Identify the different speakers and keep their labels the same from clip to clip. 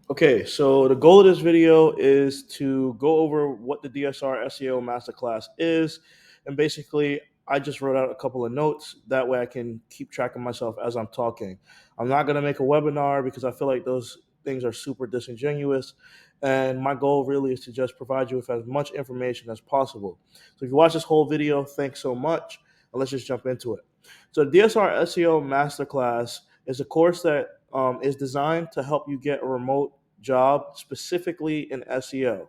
Speaker 1: Okay, so the goal of this video is to go over what the DSR SEO Masterclass is. And basically, I just wrote out a couple of notes. That way I can keep track of myself as I'm talking. I'm not going to make a webinar because I feel like those things are super disingenuous. And my goal really is to just provide you with as much information as possible. So if you watch this whole video, thanks so much. And let's just jump into it. So the DSR SEO Masterclass is a course that is designed to help you get a remote job specifically in SEO.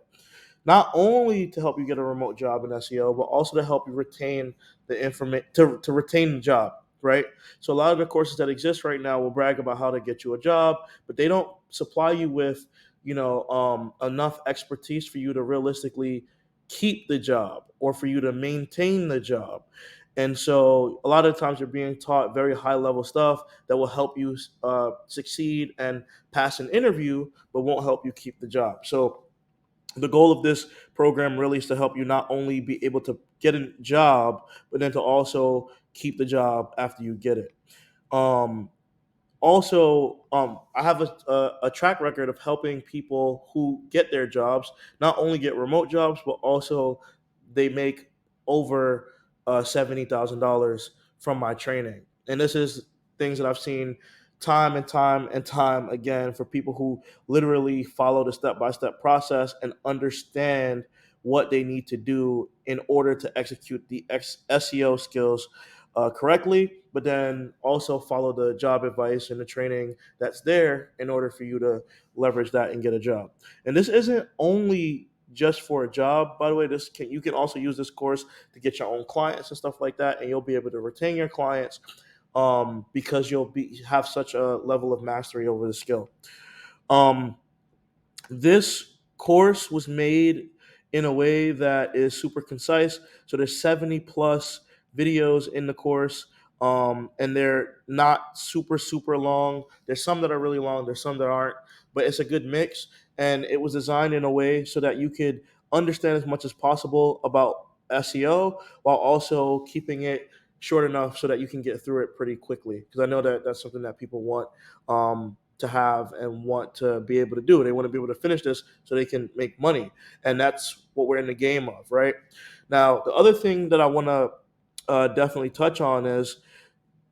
Speaker 1: Not only to help you get a remote job in SEO, but also to help you retain the information to retain the job, right? So a lot of the courses that exist right now will brag about how to get you a job, but they don't supply you with, enough expertise for you to realistically keep the job or for you to maintain the job. And so a lot of times you're being taught very high level stuff that will help you succeed and pass an interview, but won't help you keep the job. So the goal of this program really is to help you not only be able to get a job, but then to also keep the job after you get it. Um, I have a track record of helping people who get their jobs not only get remote jobs, but also they make over $70,000 from my training. And this is things that I've seen time and time and time again for people who literally follow the step by step process and understand what they need to do in order to execute the SEO skills correctly, but then also follow the job advice and the training that's there in order for you to leverage that and get a job. And this isn't only just for a job, by the way. You can also use this course to get your own clients and stuff like that, and you'll be able to retain your clients because have such a level of mastery over the skill. Um, this course was made in a way that is super concise. So there's 70 plus videos in the course, and they're not super long. There's some that are really long. There's some that aren't, but it's a good mix. And it was designed in a way so that you could understand as much as possible about SEO while also keeping it short enough so that you can get through it pretty quickly. Because I know that that's something that people want. To have and want to be able to do. They want to be able to finish this so they can make money. And that's what we're in the game of, right? Now, the other thing that I want to definitely touch on is,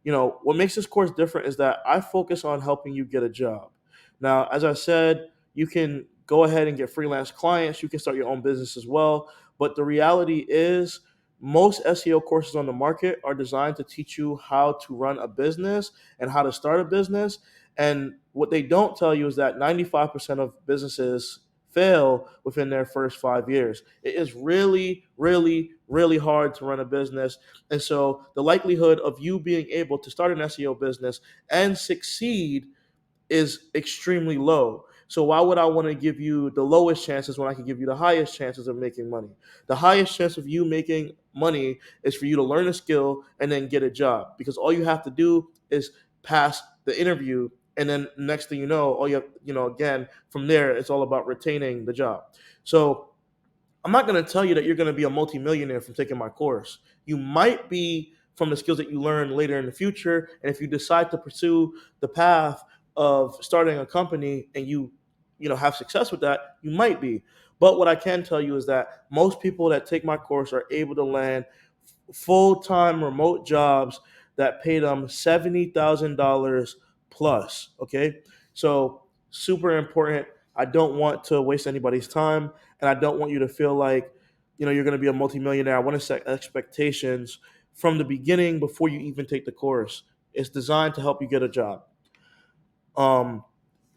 Speaker 1: what makes this course different is that I focus on helping you get a job. Now, as I said, you can go ahead and get freelance clients, you can start your own business as well. But the reality is, most SEO courses on the market are designed to teach you how to run a business and how to start a business. And what they don't tell you is that 95% of businesses fail within their first 5 years. It is really, really, really hard to run a business. And so the likelihood of you being able to start an SEO business and succeed is extremely low. So why would I want to give you the lowest chances when I can give you the highest chances of making money? The highest chance of you making money is for you to learn a skill and then get a job, because all you have to do is pass the interview, and then next thing you know, all you have, again, from there it's all about retaining the job. So I'm not going to tell you that you're going to be a multimillionaire from taking my course. You might be from the skills that you learn later in the future. And if you decide to pursue the path of starting a company and have success with that, you might be. But what I can tell you is that most people that take my course are able to land full-time remote jobs that pay them $70,000 plus. Okay, so super important. I don't want to waste anybody's time, and I don't want you to feel like you're going to be a multimillionaire. I want to set expectations from the beginning before you even take the course. It's designed to help you get a job. Um,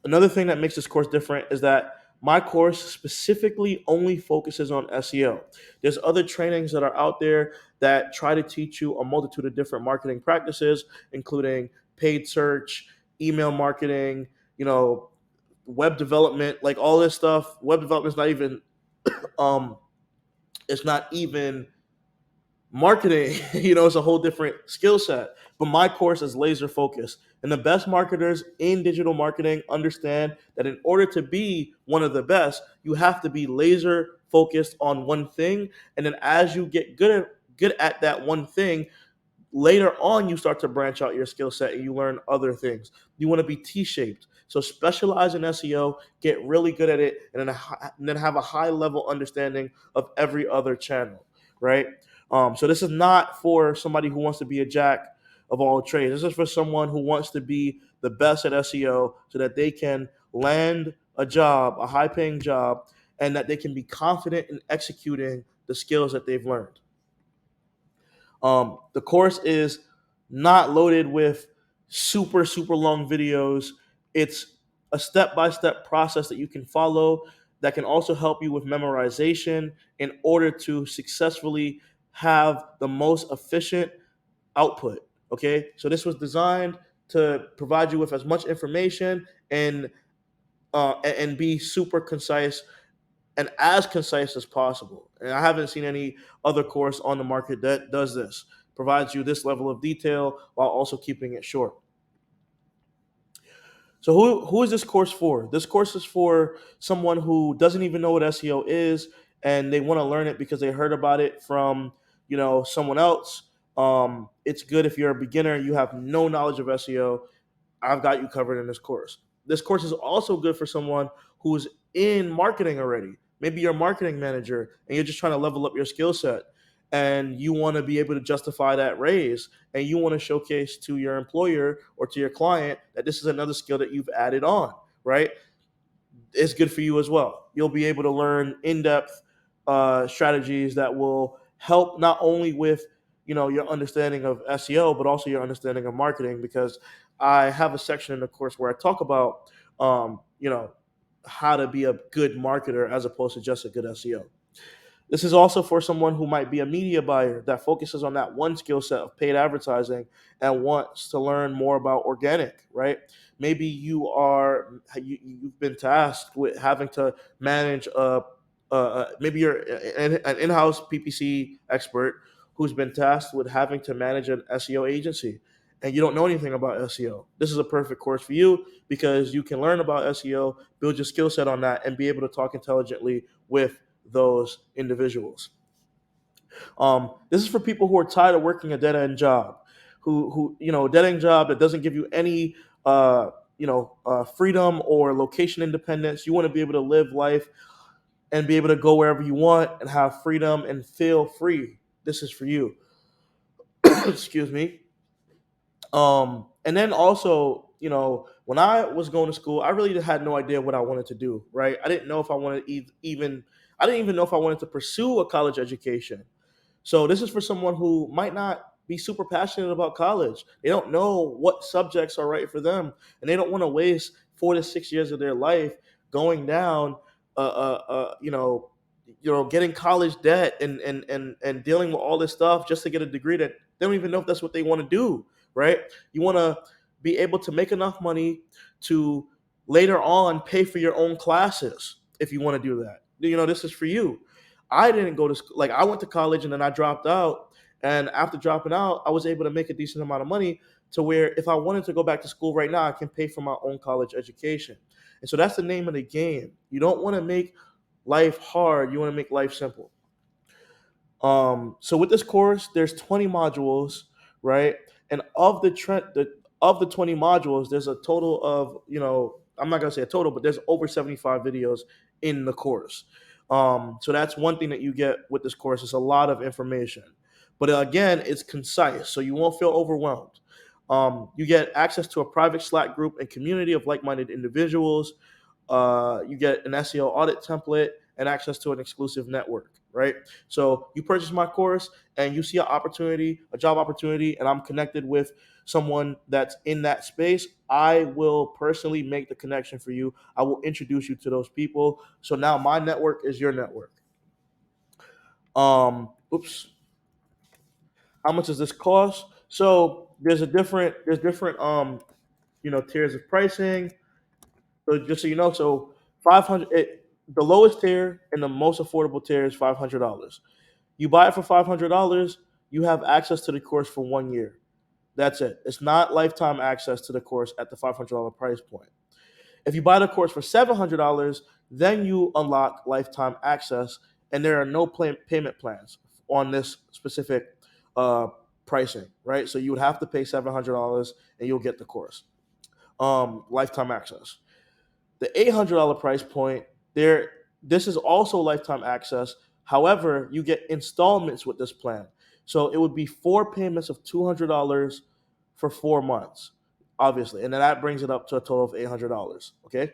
Speaker 1: Another thing that makes this course different is that my course specifically only focuses on SEO. There's other trainings that are out there that try to teach you a multitude of different marketing practices, including paid search, email marketing, web development, like all this stuff. Web development is not even um, it's not even marketing. It's a whole different skill set. But my course is laser focused, and the best marketers in digital marketing understand that in order to be one of the best, you have to be laser focused on one thing. And then as you get good at that one thing, later on you start to branch out your skill set and you learn other things. You want to be T-shaped. So specialize in SEO, get really good at it, and then have a high level understanding of every other channel, right? So this is not for somebody who wants to be a jack of all trades. This is for someone who wants to be the best at SEO so that they can land a job, a high paying job, and that they can be confident in executing the skills that they've learned. The course is not loaded with super long videos. It's a step by step process that you can follow that can also help you with memorization in order to successfully have the most efficient output. Okay, so this was designed to provide you with as much information and be super concise and as concise as possible. And I haven't seen any other course on the market that does this, provides you this level of detail while also keeping it short. So who is this course for? This course is for someone who doesn't even know what SEO is and they want to learn it because they heard about it from, someone else. It's good if you're a beginner, you have no knowledge of SEO. I've got you covered in this course. This course is also good for someone who's in marketing already. Maybe you're a marketing manager and you're just trying to level up your skill set and you want to be able to justify that raise and you want to showcase to your employer or to your client that this is another skill that you've added on, right? It's good for you as well. You'll be able to learn in-depth strategies that will help not only with your understanding of SEO, but also your understanding of marketing. Because I have a section in the course where I talk about um, you know how to be a good marketer as opposed to just a good SEO. This is also for someone who might be a media buyer that focuses on that one skill set of paid advertising and wants to learn more about organic, right? Maybe you've been tasked with having to manage maybe you're an in-house PPC expert who's been tasked with having to manage an SEO agency and you don't know anything about SEO. This is a perfect course for you because you can learn about SEO, build your skill set on that, and be able to talk intelligently with those individuals. This is for people who are tired of working a dead end job, who dead end job that doesn't give you any freedom or location independence. You want to be able to live life and be able to go wherever you want and have freedom and feel free. This is for you. Excuse me. And then also, when I was going to school, I really had no idea what I wanted to do. Right? I didn't know if I wanted even. I didn't even know if I wanted to pursue a college education. So this is for someone who might not be super passionate about college. They don't know what subjects are right for them, and they don't want to waste 4 to 6 years of their life going down, getting college debt and dealing with all this stuff just to get a degree that they don't even know if that's what they want to do. Right? You want to be able to make enough money to later on pay for your own classes if you want to do that. This is for you. I didn't go to school. Like I went to college and then I dropped out. And after dropping out, I was able to make a decent amount of money to where if I wanted to go back to school right now, I can pay for my own college education. And so that's the name of the game. You don't want to make life hard. You want to make life simple. So with this course, there's 20 modules, right? And of the 20 modules, there's a total of, I'm not gonna say a total, but there's over 75 videos in the course. So that's one thing that you get with this course. It's a lot of information, but again, it's concise, so you won't feel overwhelmed. You get access to a private Slack group and community of like-minded individuals. You get an SEO audit template and access to an exclusive network, right? So you purchase my course and you see an opportunity, a job opportunity, and I'm connected with someone that's in that space. I will personally make the connection for you. I will introduce you to those people. So now my network is your network. Oops. How much does this cost? So there's different tiers of pricing. So just so you know, so 500 the lowest tier and the most affordable tier is $500. You buy it for $500, you have access to the course for 1 year. That's it. It's not lifetime access to the course at the $500 price point. If you buy the course for $700, then you unlock lifetime access, and there are no payment plans on this specific uh, pricing, right? So you would have to pay $700 and you'll get the course. lifetime access. The $800 price point, there, this is also lifetime access. However, you get installments with this plan. So it would be 4 payments of $200 for 4 months, obviously, and then that brings it up to a total of $800. Okay,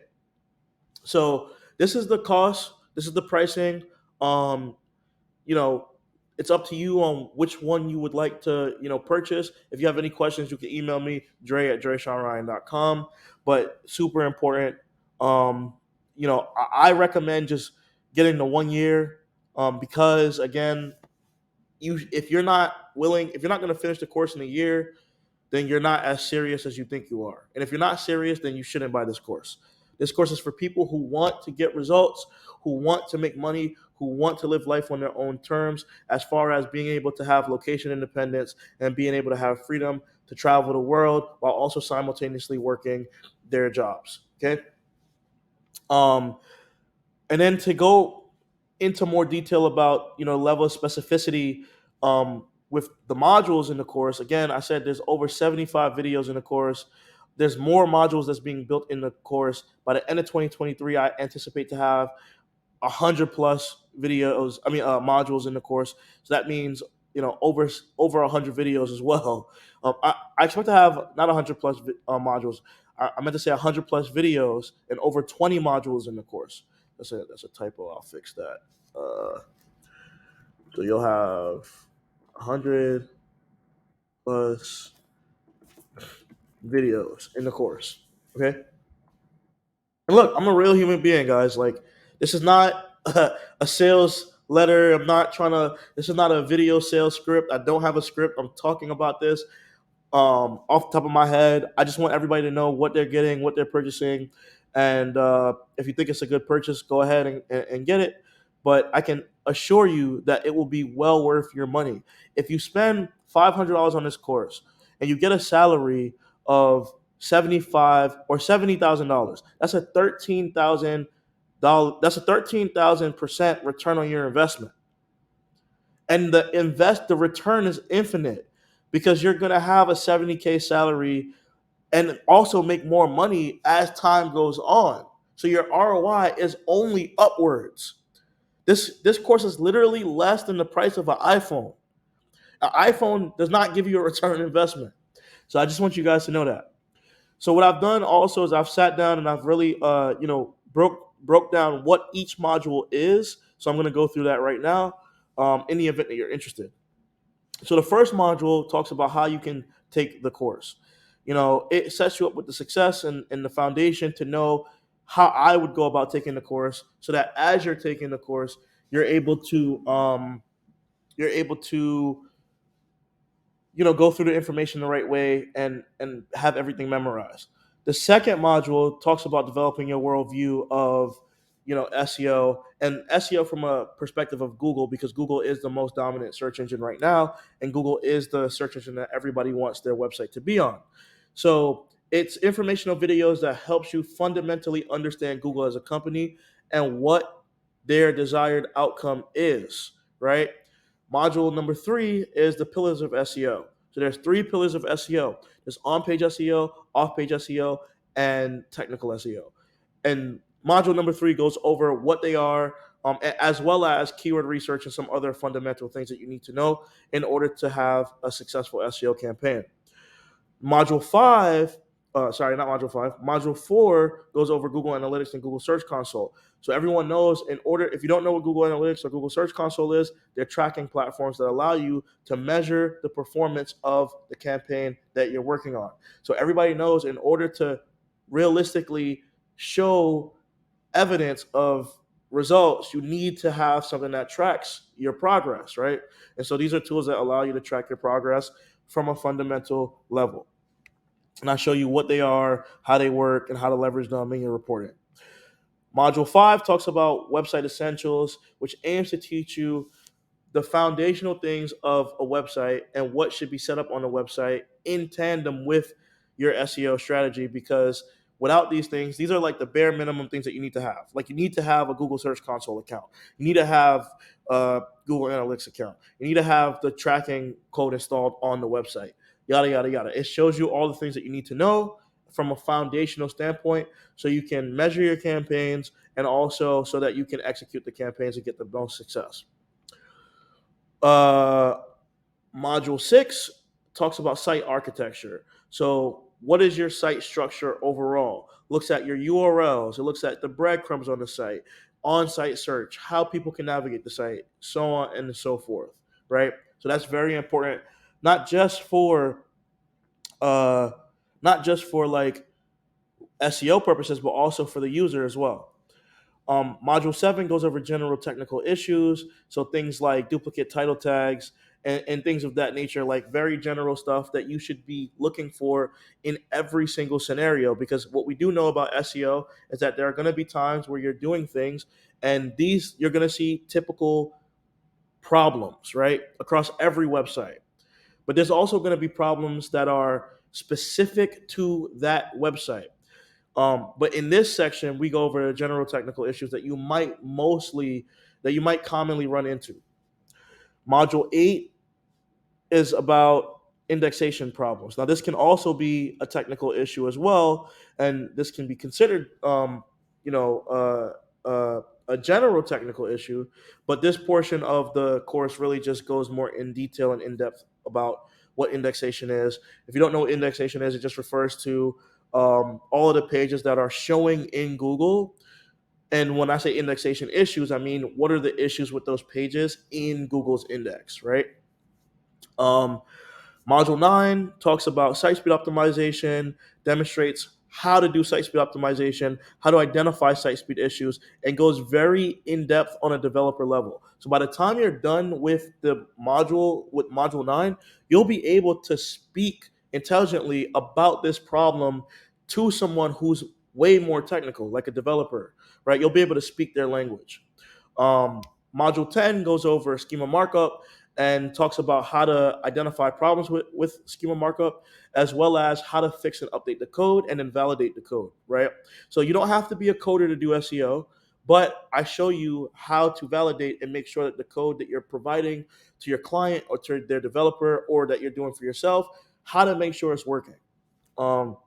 Speaker 1: so this is the cost. This is the pricing. Um, you know, it's up to you on which one you would like to, purchase. If you have any questions, you can email me, dre@dreshawnryan.com. But super important, I recommend just getting the 1 year, because again, if you're not willing, if you're not going to finish the course in a year, then you're not as serious as you think you are. And if you're not serious, then you shouldn't buy this course. This course is for people who want to get results, who want to make money, who want to live life on their own terms, as far as being able to have location independence and being able to have freedom to travel the world while also simultaneously working their jobs. Okay. Um, and then to go into more detail about level of specificity, with the modules in the course. Again, I said there's over 75 videos in the course. There's more modules that's being built in the course. By the end of 2023, I anticipate to have 100 plus videos, modules in the course. So that means over 100 videos as well. I expect to have not 100 plus modules. I meant to say 100 plus videos and over 20 modules in the course. That's a typo. I'll fix that. So you'll have 100 plus videos in the course. Okay. And look, I'm a real human being, guys. Like, this is not a sales letter. I'm not trying to. This is not a video sales script. I don't have a script. I'm talking about this off the top of my head. I just want everybody to know what they're getting, what they're purchasing, and if you think it's a good purchase, go ahead and get it. But I can assure you that it will be well worth your money. If you spend $500 on this course and you get a salary of 75 or $70,000, that's a $13,000. That's a 13,000% return on your investment, and the return is infinite because you're going to have a 70K salary and also make more money as time goes on. So your ROI is only upwards. This course is literally less than the price of an iPhone. An iPhone does not give you a return on investment. So I just want you guys to know that. So what I've done also is I've sat down and I've really broke down what each module is. So I'm going to go through that right now, in the event that you're interested. So the first module talks about how you can take the course. It sets you up with the success and the foundation to know how I would go about taking the course, so that as you're taking the course, you're able to go through the information the right way and have everything memorized. The second module talks about developing your worldview of SEO, and SEO from a perspective of Google, because Google is the most dominant search engine right now, and Google is the search engine that everybody wants their website to be on. So it's informational videos that helps you fundamentally understand Google as a company and what their desired outcome is, right? Module number 3 is the pillars of SEO. So there's 3 pillars of SEO. There's on-page SEO, off-page SEO, and technical SEO. And module number 3 goes over what they are, as well as keyword research and some other fundamental things that you need to know in order to have a successful SEO campaign. Module 5, not Module 5, Module 4 goes over Google Analytics and Google Search Console. So everyone knows, if you don't know what Google Analytics or Google Search Console is, they're tracking platforms that allow you to measure the performance of the campaign that you're working on. So everybody knows, in order to realistically show evidence of results, you need to have something that tracks your progress, right? And so these are tools that allow you to track your progress from a fundamental level. And I'll show you what they are, how they work, and how to leverage them in your reporting. Module 5 talks about website essentials, which aims to teach you the foundational things of a website and what should be set up on the website in tandem with your SEO strategy. Because without these things, these are like the bare minimum things that you need to have. Like, you need to have a Google Search Console account. You need to have a Google Analytics account. You need to have the tracking code installed on the website. Yada, yada, yada. It shows you all the things that you need to know from a foundational standpoint so you can measure your campaigns and also so that you can execute the campaigns and get the most success. Uh, Module 6 talks about site architecture. So, what is your site structure overall? Looks at your URLs, it looks at the breadcrumbs on the site, on site search, how people can navigate the site, so on and so forth, right? So, that's very important, not just for uh, not just for like SEO purposes, but also for the user as well. Module 7 goes over general technical issues, so things like duplicate title tags and things of that nature, like very general stuff that you should be looking for in every single scenario. Because what we do know about SEO is that there are going to be times where you're doing things, and these you're going to see typical problems, right, across every website. But there's also going to be problems that are specific to that website. But in this section, we go over general technical issues that you might commonly run into. Module 8 is about indexation problems. Now, this can also be a technical issue as well, and this can be considered, you know, a general technical issue. But this portion of the course really just goes more in detail and in depth about what indexation is. If you don't know what indexation is, it just refers to all of the pages that are showing in Google. And when I say indexation issues, I mean what are the issues with those pages in Google's index, right? Um, Module 9 talks about site speed optimization, demonstrates how to do site speed optimization, how to identify site speed issues, and goes very in depth on a developer level. So by the time you're done with Module 9, you'll be able to speak intelligently about this problem to someone who's way more technical, like a developer, right? You'll be able to speak their language. Um, Module 10 goes over schema markup and talks about how to identify problems with schema markup, as well as how to fix and update the code and then validate the code, right? So you don't have to be a coder to do SEO, but I show you how to validate and make sure that the code that you're providing to your client or to their developer or that you're doing for yourself, how to make sure it's working. Um,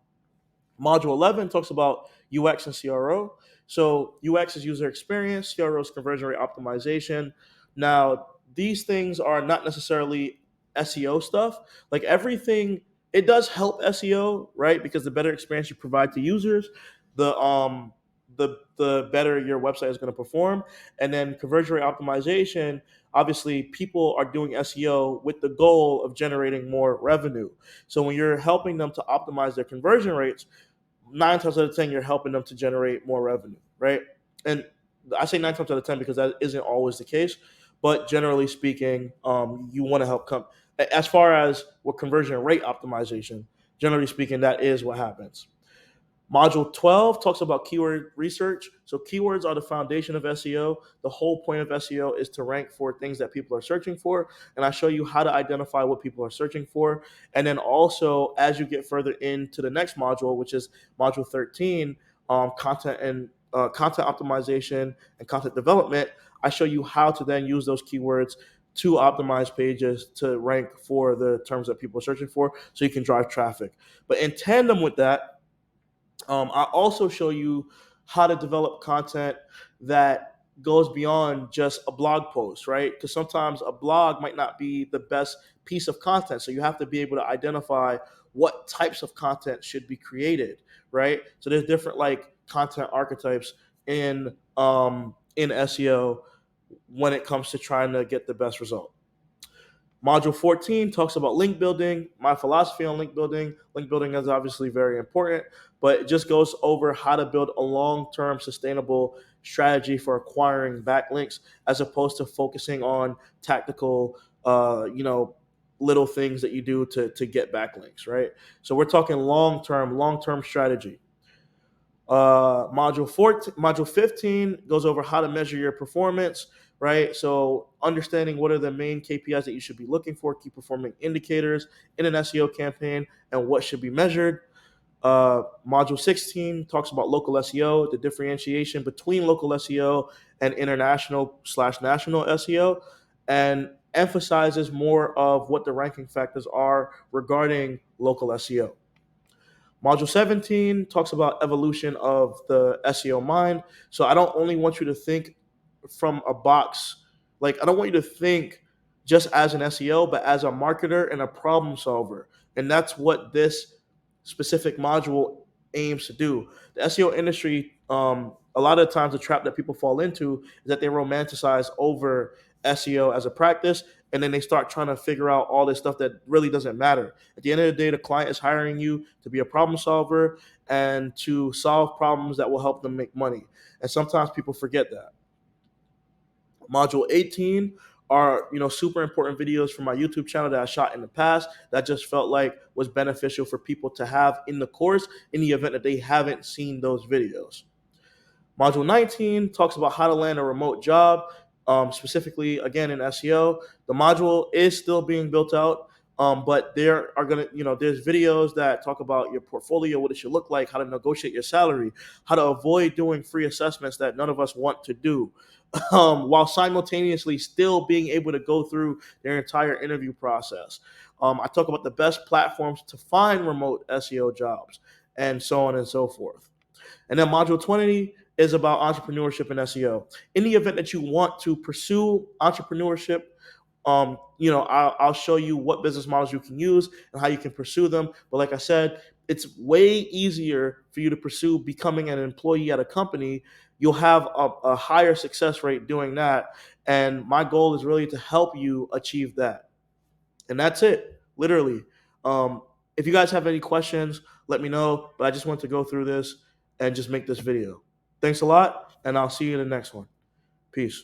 Speaker 1: Module 11 talks about UX and CRO. So UX is user experience, CRO is conversion rate optimization. Now, these things are not necessarily SEO stuff. Like everything, it does help SEO, right? Because the better experience you provide to users, the better your website is going to perform. And then conversion rate optimization, obviously people are doing SEO with the goal of generating more revenue. So when you're helping them to optimize their conversion rates, 9 times out of 10 you're helping them to generate more revenue, right? And I say 9 times out of 10 because that isn't always the case, but generally speaking, you want to help come as far as with conversion rate optimization. Generally speaking, that is what happens. Module 12 talks about keyword research. So keywords are the foundation of SEO. The whole point of SEO is to rank for things that people are searching for. And I show you how to identify what people are searching for. And then also, as you get further into the next module, which is module 13, content optimization and content development, I show you how to then use those keywords to optimize pages to rank for the terms that people are searching for so you can drive traffic. But in tandem with that, I also show you how to develop content that goes beyond just a blog post, right? Because sometimes a blog might not be the best piece of content. So you have to be able to identify what types of content should be created, right? So there's different like content archetypes in SEO when it comes to trying to get the best result. Module 14 talks about link building, my philosophy on link building. Link building is obviously very important, but it just goes over how to build a long-term sustainable strategy for acquiring backlinks as opposed to focusing on tactical, little things that you do to get backlinks, right? So we're talking long-term strategy. Module 15 goes over how to measure your performance, right? So understanding what are the main KPIs that you should be looking for, key performing indicators in an SEO campaign, and what should be measured. Module 16 talks about local SEO, the differentiation between local SEO and international/national SEO, and emphasizes more of what the ranking factors are regarding local SEO. Module 17 talks about evolution of the SEO mind. So I don't only want you to think from a box, like I don't want you to think just as an SEO, but as a marketer and a problem solver. And that's what this specific module aims to do. The SEO industry, a lot of times the trap that people fall into is that they romanticize over SEO as a practice, and then they start trying to figure out all this stuff that really doesn't matter. At the end of the day, the client is hiring you to be a problem solver and to solve problems that will help them make money. And sometimes people forget that. Module 18 are super important videos from my YouTube channel that I shot in the past that I just felt like was beneficial for people to have in the course in the event that they haven't seen those videos. Module 19 talks about how to land a remote job, specifically again in SEO. The module is still being built out, but there are there's videos that talk about your portfolio, what it should look like, how to negotiate your salary, how to avoid doing free assessments that none of us want to do, while simultaneously still being able to go through their entire interview process. I talk about the best platforms to find remote SEO jobs, and so on and so forth. And then module 20 is about entrepreneurship and SEO. In the event that you want to pursue entrepreneurship, I'll show you what business models you can use and how you can pursue them. But like I said, it's way easier for you to pursue becoming an employee at a company. You'll have a higher success rate doing that. And my goal is really to help you achieve that. And that's it, literally. If you guys have any questions, let me know. But I just want to go through this and just make this video. Thanks a lot, and I'll see you in the next one. Peace.